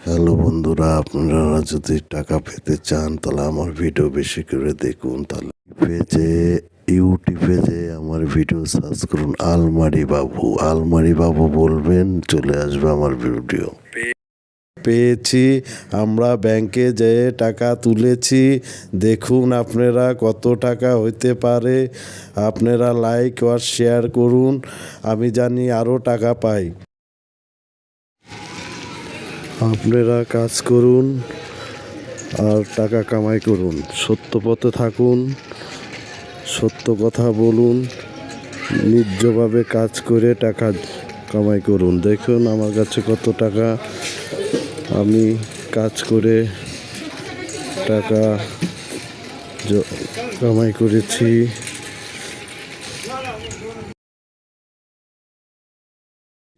Hello বন্ধুরা, আপনারা যদি টাকা পেতে চান তাহলে আমার ভিডিও বেশি করে দেখুন। তাহলে ইউটিউবে যে আমার ভিডিও সার্চ করুন আলমারি বাবু বলবেন, চলে আসবে আমার ভিডিও। পেয়েছি, আমরা ব্যাংকে যেয়ে টাকা তুলেছি। দেখুন আপনারা কত টাকা হইতে পারে। আপনারা লাইক আর শেয়ার করুন, আমি জানি আরও টাকা পাই। আপনারা কাজ করুন আর টাকা কামাই করুন, সত্য পথে থাকুন, সত্য কথা বলুন, ন্যায্যভাবে কাজ করে টাকা কামাই করুন। দেখুন আমার কাছে কত টাকা, আমি কাজ করে টাকা কামাই করেছি।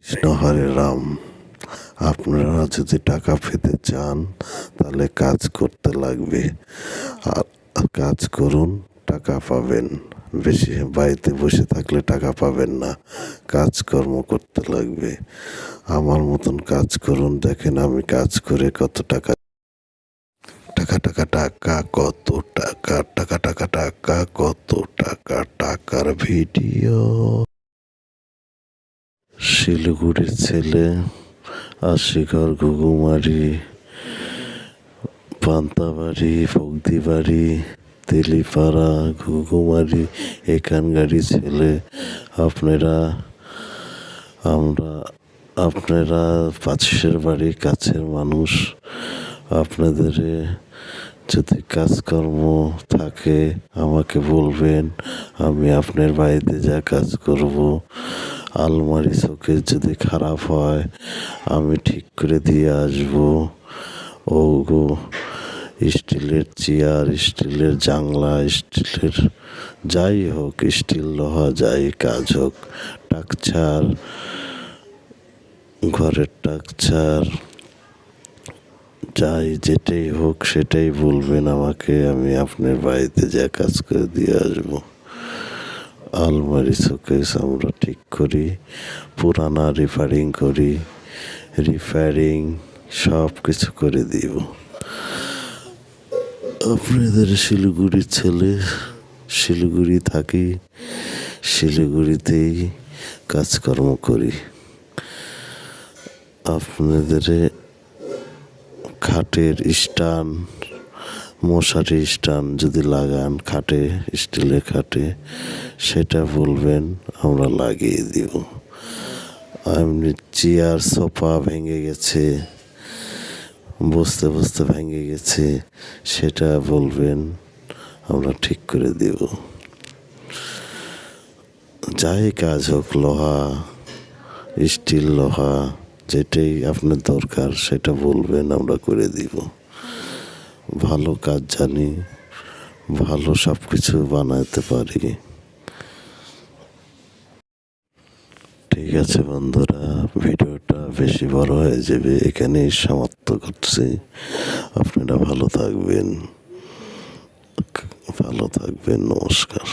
কৃষ্ণ হরে রাম। আপনারা যদি টাকা পেতে চান তাহলে কাজ করতে লাগবে, আর কাজ করুন, টাকা পাবেন। বেশি বাড়িতে বসে থাকলে টাকা পাবেন না, কাজকর্ম করতে লাগবে। আমার মতন কাজ করুন, দেখেন আমি কাজ করে কত টাকা কত টাকা কত টাকার ভিডিও। শিলিগুড়ির ছেলে, আশিঘর, ঘুঘুমারি, পান্তাবাড়ি, ফগদিবাড়ি, তেলিপাড়া, ঘুঘুমারি এখানকারই ছেলে। আপনারা পাশের বাড়ি, কাছের মানুষ। আপনাদের যদি কাজকর্ম থাকে আমাকে বলবেন, আমি আপনার বাড়িতে যা কাজ করব। আলমারি শোকেস যদি খারাপ হয় আমি ঠিক করে দিয়ে আসবো। স্টিলের চেয়ার, স্টিলের জানলা, স্টিলের যাই হোক, স্টিল লোহা যাই কাজ হোক, টাকচার, ঘরের টাকচার যাই যেটাই হোক সেটাই বলবেন আমাকে, আমি আপনার বাড়িতে যা কাজ করে দিয়ে আসবো। আলমারি শোকেস আমরা ঠিক করি, পুরানা রিপেয়ারিং সব কিছু করে দিব। আপনাদের শিলিগুড়ির ছেলে, শিলিগুড়ি থাকি, শিলিগুড়িতেই কাজকর্ম করি। আপনাদের খাটের স্ট্যান্ড, মশারি স্ট্যান্ড যদি লাগান খাটে, স্টিলের খাটে, সেটা বলবেন, আমরা লাগিয়ে দিব। এমনি চেয়ার, সোফা ভেঙে গেছে, বসতে বসতে ভেঙে গেছে, সেটা বলবেন, আমরা ঠিক করে দেব। যাই কাজ হোক, লোহা, স্টিল, লোহা যেটাই আপনার দরকার সেটা বলবেন, আমরা করে দিব। ভালো কাজ জানি, ভালো সব কিছু বানাতে পারি। ঠিক আছে বন্ধুরা, ভিডিওটা বেশি বড় হয়ে যাবে, এখানেই সমাপ্ত করছি। আপনারা ভালো থাকবেন, নমস্কার।